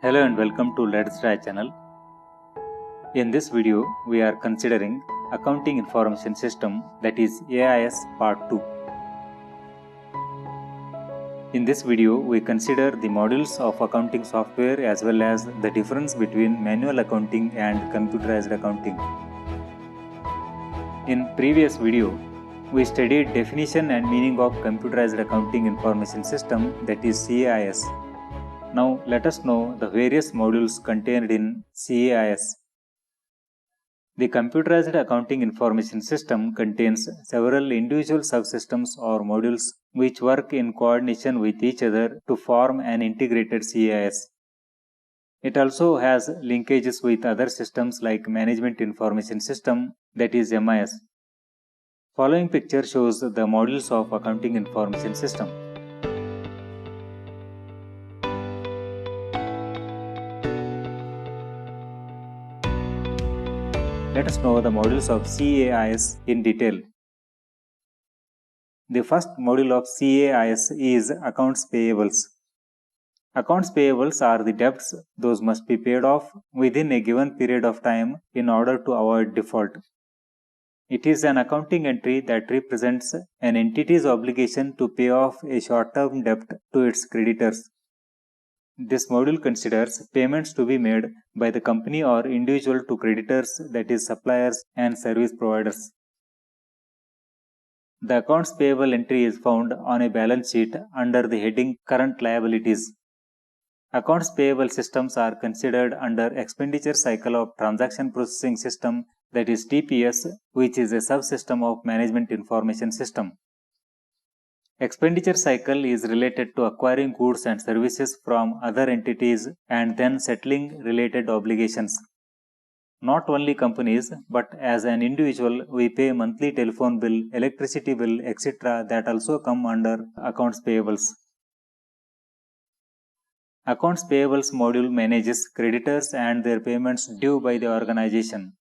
Hello and welcome to Let's Try channel. In this video, we are considering Accounting Information System, that is AIS Part 2. In this video, we consider the modules of accounting software as well as the difference between manual accounting and computerized accounting. In previous video, we studied definition and meaning of Computerized Accounting Information System, that is CAIS. Now let us know the various modules contained in CAIS. The Computerized Accounting Information System contains several individual subsystems or modules which work in coordination with each other to form an integrated CAIS. It also has linkages with other systems like Management Information System, that is MIS. Following picture shows the modules of Accounting Information System. Let us know the modules of CAIS in detail. The first module of CAIS is Accounts Payables. Accounts payables are the debts those must be paid off within a given period of time in order to avoid default. It is an accounting entry that represents an entity's obligation to pay off a short-term debt to its creditors. This module considers payments to be made by the company or individual to creditors, that is suppliers and service providers. The accounts payable entry is found on a balance sheet under the heading Current Liabilities. Accounts payable systems are considered under Expenditure Cycle of Transaction Processing System, that is TPS, which is a subsystem of Management Information System. Expenditure cycle is related to acquiring goods and services from other entities and then settling related obligations. Not only companies, but as an individual, we pay monthly telephone bill, electricity bill, etc. that also come under accounts payables. Accounts payables module manages creditors and their payments due by the organization.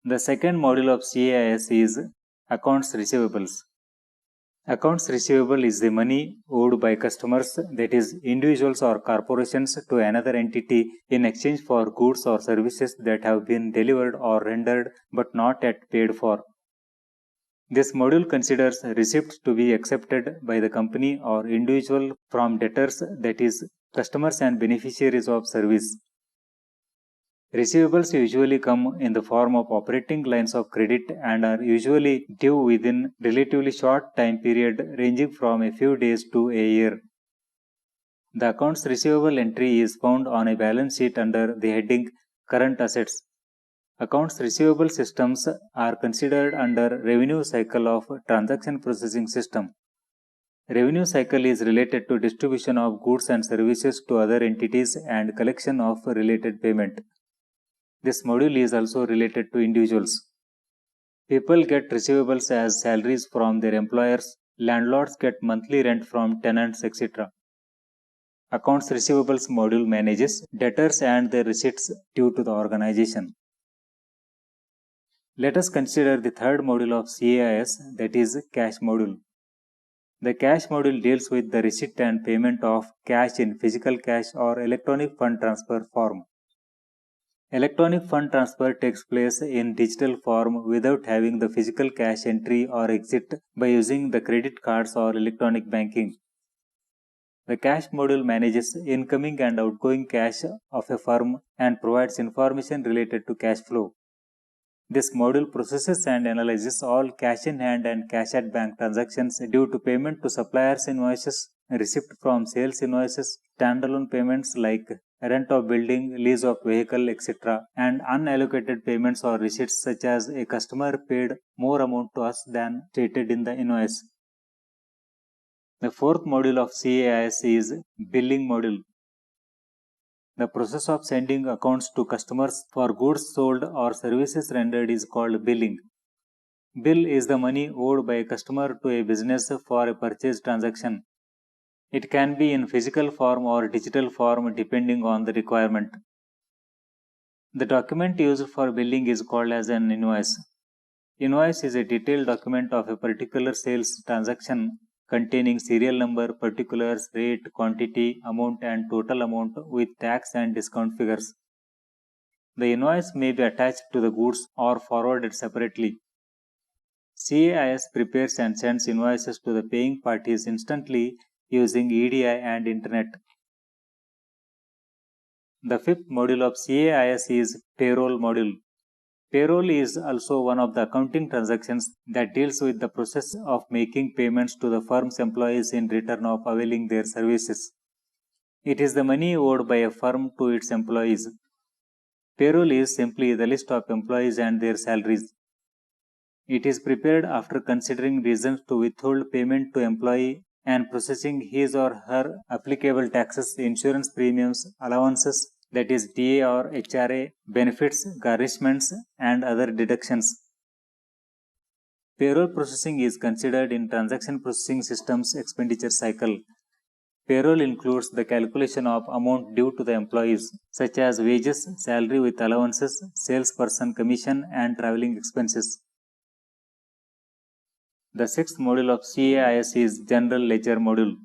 The second module of CAIS is Accounts Receivables. Accounts receivable is the money owed by customers, that is individuals or corporations, to another entity in exchange for goods or services that have been delivered or rendered but not yet paid for. This module considers receipts to be accepted by the company or individual from debtors, that is customers and beneficiaries of service. Receivables usually come in the form of operating lines of credit and are usually due within relatively short time period ranging from a few days to a year. The accounts receivable entry is found on a balance sheet under the heading Current Assets. Accounts receivable systems are considered under Revenue Cycle of Transaction Processing System. Revenue cycle is related to distribution of goods and services to other entities and collection of related payment. This module is also related to individuals. People get receivables as salaries from their employers, landlords get monthly rent from tenants, etc. Accounts receivables module manages debtors and their receipts due to the organization. Let us consider the third module of CAIS, that is cash module. The cash module deals with the receipt and payment of cash in physical cash or electronic fund transfer form. Electronic fund transfer takes place in digital form without having the physical cash entry or exit by using the credit cards or electronic banking. The cash module manages incoming and outgoing cash of a firm and provides information related to cash flow. This module processes and analyzes all cash in hand and cash at bank transactions due to payment to suppliers invoices, receipt from sales invoices, standalone payments like rent of building, lease of vehicle, etc. and unallocated payments or receipts such as a customer paid more amount to us than stated in the invoice. The fourth module of CAIS is Billing module. The process of sending accounts to customers for goods sold or services rendered is called billing. Bill is the money owed by a customer to a business for a purchase transaction. It can be in physical form or digital form depending on the requirement. The document used for billing is called as an invoice. Invoice is a detailed document of a particular sales transaction containing serial number, particulars, rate, quantity, amount and total amount with tax and discount figures. The invoice may be attached to the goods or forwarded separately. CAIS prepares and sends invoices to the paying parties instantly using EDI and Internet. The fifth module of CAIS is Payroll module. Payroll is also one of the accounting transactions that deals with the process of making payments to the firm's employees in return of availing their services. It is the money owed by a firm to its employees. Payroll is simply the list of employees and their salaries. It is prepared after considering reasons to withhold payment to employee and processing his or her applicable taxes, insurance premiums, allowances, that is DA or HRA, benefits, garnishments, and other deductions. Payroll processing is considered in transaction processing systems expenditure cycle. Payroll includes the calculation of amount due to the employees, such as wages, salary with allowances, salesperson commission, and traveling expenses. The sixth module of CAIS is General Ledger module.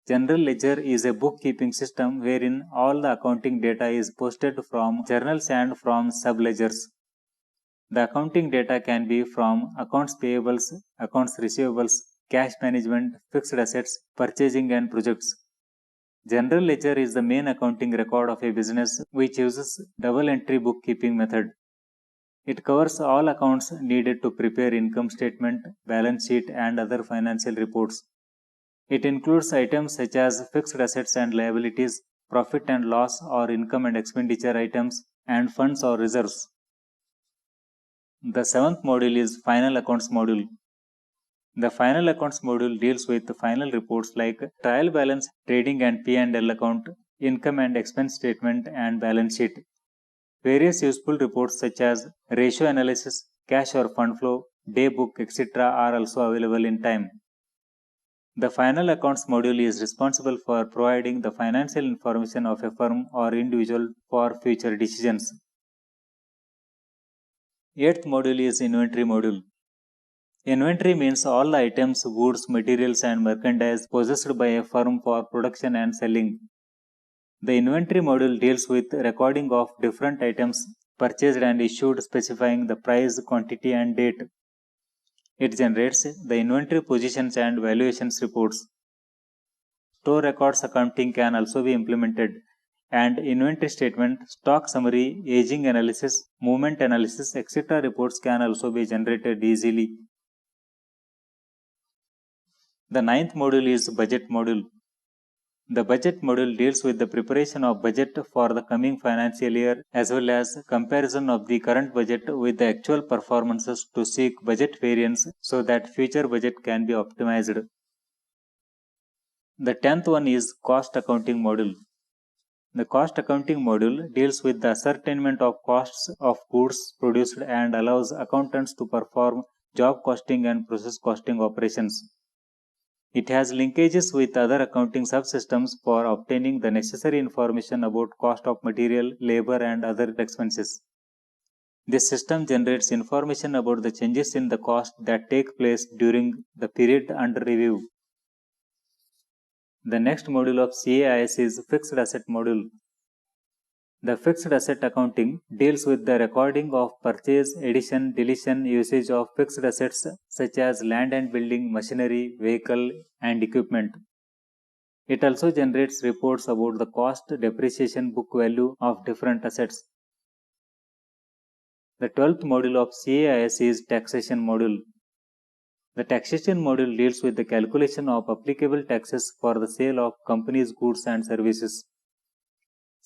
General Ledger is a bookkeeping system wherein all the accounting data is posted from journals and from subledgers. The accounting data can be from accounts payables, accounts receivables, cash management, fixed assets, purchasing and projects. General Ledger is the main accounting record of a business which uses double entry bookkeeping method. It covers all accounts needed to prepare income statement, balance sheet and other financial reports. It includes items such as fixed assets and liabilities, profit and loss or income and expenditure items, and funds or reserves. The seventh module is Final Accounts module. The Final Accounts module deals with the final reports like trial balance, trading and P&L account, income and expense statement and balance sheet. Various useful reports such as ratio analysis, cash or fund flow, day book, etc. are also available in time. The Final Accounts module is responsible for providing the financial information of a firm or individual for future decisions. Eighth module is Inventory module. Inventory means all the items, goods, materials and merchandise possessed by a firm for production and selling. The inventory module deals with recording of different items purchased and issued specifying the price, quantity and date. It generates the inventory positions and valuations reports. Store records accounting can also be implemented, and inventory statement, stock summary, aging analysis, movement analysis, etc. reports can also be generated easily. The ninth module is Budget module. The budget module deals with the preparation of budget for the coming financial year as well as comparison of the current budget with the actual performances to seek budget variance so that future budget can be optimized. The 10th one is Cost Accounting module. The Cost Accounting module deals with the ascertainment of costs of goods produced and allows accountants to perform job costing and process costing operations. It has linkages with other accounting subsystems for obtaining the necessary information about cost of material, labor and other expenses. This system generates information about the changes in the cost that take place during the period under review. The next module of CAIS is Fixed Asset module. The fixed asset accounting deals with the recording of purchase, addition, deletion, usage of fixed assets such as land and building, machinery, vehicle, and equipment. It also generates reports about the cost, depreciation, book value of different assets. The 12th module of CAIS is Taxation module. The Taxation module deals with the calculation of applicable taxes for the sale of companies' goods and services.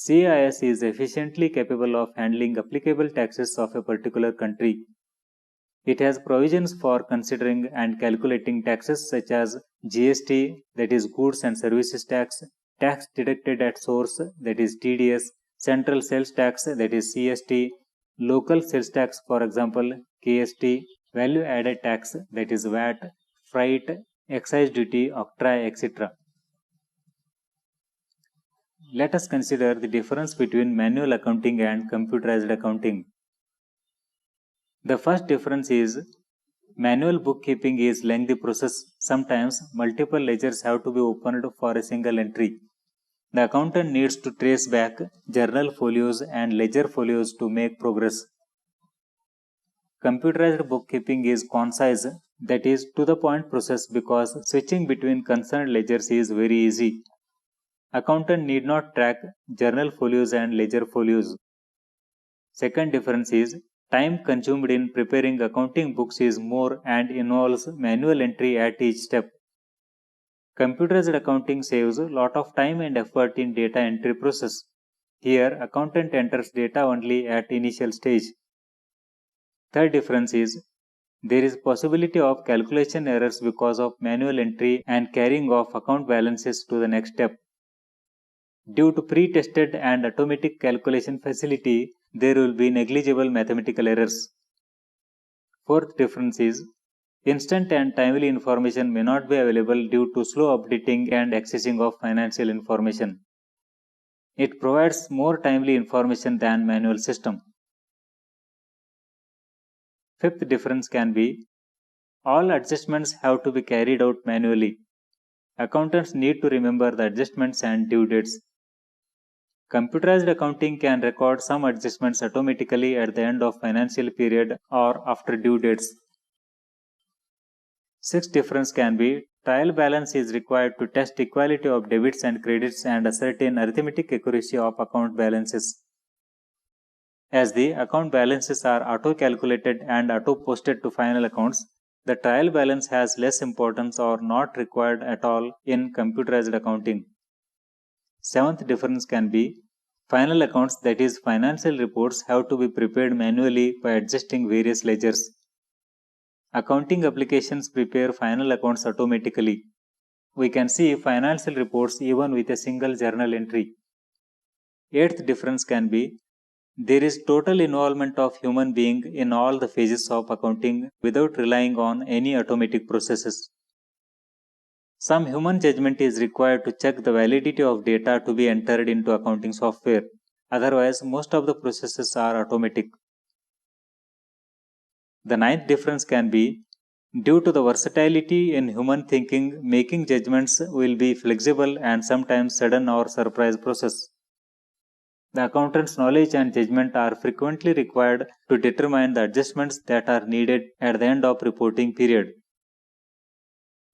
CAIS is efficiently capable of handling applicable taxes of a particular country. It has provisions for considering and calculating taxes such as GST, that is Goods and Services Tax, tax deducted at source, that is TDS, Central Sales Tax, that is CST, Local Sales Tax, for example KST, Value Added Tax, that is VAT, Freight, Excise Duty, Octroi, etc. Let us consider the difference between manual accounting and computerized accounting. The first difference is Manual bookkeeping is lengthy process. Sometimes multiple ledgers have to be opened for a single entry. The accountant needs to trace back journal folios and ledger folios to make progress. Computerized bookkeeping is concise, that is to the point process, because switching between concerned ledgers is very easy. Accountant need not track journal folios and ledger folios. Second difference is time consumed in preparing accounting books is more and involves manual entry at each step. Computerized accounting saves a lot of time and effort in data entry process. Here, accountant enters data only at initial stage. Third difference is there is possibility of calculation errors because of manual entry and carrying of account balances to the next step. Due to pre-tested and automatic calculation facility, there will be negligible mathematical errors. Fourth difference is instant and timely information may not be available due to slow updating and accessing of financial information. It provides more timely information than manual system. Fifth difference can be all adjustments have to be carried out manually. Accountants need to remember the adjustments and due dates. Computerized accounting can record some adjustments automatically at the end of financial period or after due dates. Sixth difference can be trial balance is required to test equality of debits and credits and ascertain arithmetic accuracy of account balances. As the account balances are auto-calculated and auto-posted to final accounts, the trial balance has less importance or not required at all in computerized accounting. Seventh difference can be final accounts, that is financial reports, have to be prepared manually by adjusting various ledgers. Accounting applications prepare final accounts automatically. We can see financial reports even with a single journal entry. Eighth difference can be there is total involvement of human being in all the phases of accounting without relying on any automatic processes. Some human judgment is required to check the validity of data to be entered into accounting software. Otherwise, most of the processes are automatic. The ninth difference can be due to the versatility in human thinking, making judgments will be flexible and sometimes sudden or surprise process. The accountant's knowledge and judgment are frequently required to determine the adjustments that are needed at the end of reporting period.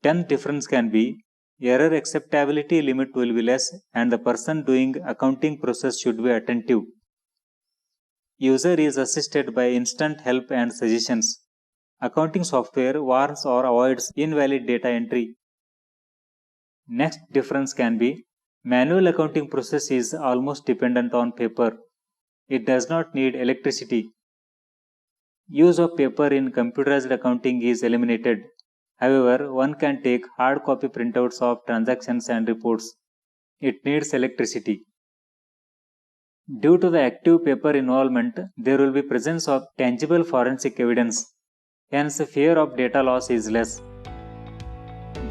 Tenth difference can be error acceptability limit will be less and the person doing accounting process should be attentive. User is assisted by instant help and suggestions. Accounting software warns or avoids invalid data entry. Next difference can be manual accounting process is almost dependent on paper. It does not need electricity. Use of paper in computerized accounting is eliminated. However, one can take hard copy printouts of transactions and reports. It needs electricity. Due to the active paper involvement, there will be presence of tangible forensic evidence. Hence, fear of data loss is less.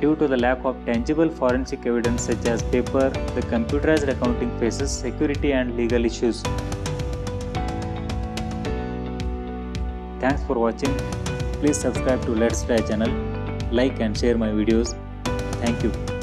Due to the lack of tangible forensic evidence such as paper, the computerized accounting faces security and legal issues. Thanks for watching. Please subscribe to Let's Try channel, like and share my videos. Thank you.